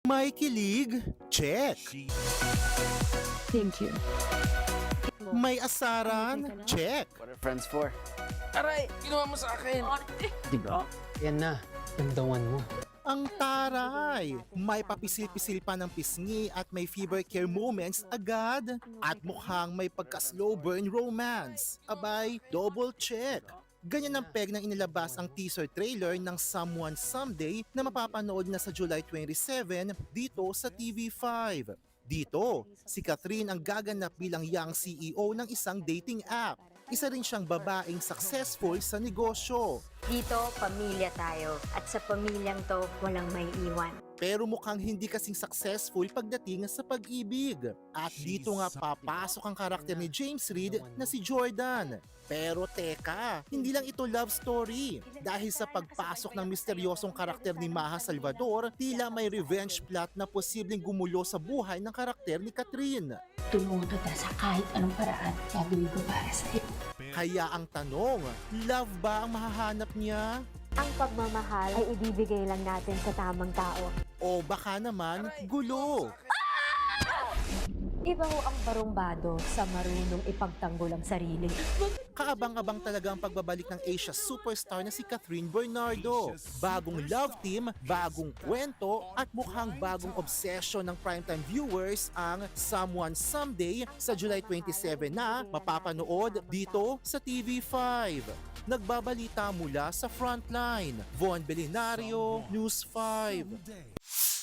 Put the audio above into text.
May kilig? Check. Thank you. May asaran? Check. What are friends for? Aray! Ginawa mo sa akin! Diba? Yan na. Gandungan mo. Ang taray! May papisil-pisil pa ng pisngi at may fever care moments agad. At mukhang may pagka-slow burn romance. Abay, double check. Ganyan ang peg ng inilabas ang teaser trailer ng Someone Someday na mapapanood na sa July 27 dito sa TV5. Dito, si Catherine ang gaganap bilang young CEO ng isang dating app. Isa rin siyang babaeng successful sa negosyo. Dito, pamilya tayo. At sa pamilyang to, walang may iwan. Pero mukhang hindi kasing successful pagdating sa pag-ibig. At dito nga papasok ang karakter ni James Reid na si Jordan. Pero teka, hindi lang ito love story. Dahil sa pagpasok ng misteryosong karakter ni Maha Salvador, tila may revenge plot na posibleng gumulo sa buhay ng karakter ni Catherine. Tulungan kita sa kahit anong paraan. Gagawin ko para sa iyo. Kaya ang tanong, love ba ang mahahanap niya? Ang pagmamahal ay ibibigay lang natin sa tamang tao. O baka naman, gulo? Iba ho ang barumbado sa marunong ipagtanggol ang sarili. Kaabang-abang talaga ang pagbabalik ng Asia superstar na si Catherine Bernardo. Bagong love team, bagong kwento, at mukhang bagong obsession ng primetime viewers ang Someone Someday sa July 27 na mapapanood dito sa TV5. Nagbabalita mula sa Frontline, Von Belinario, News 5.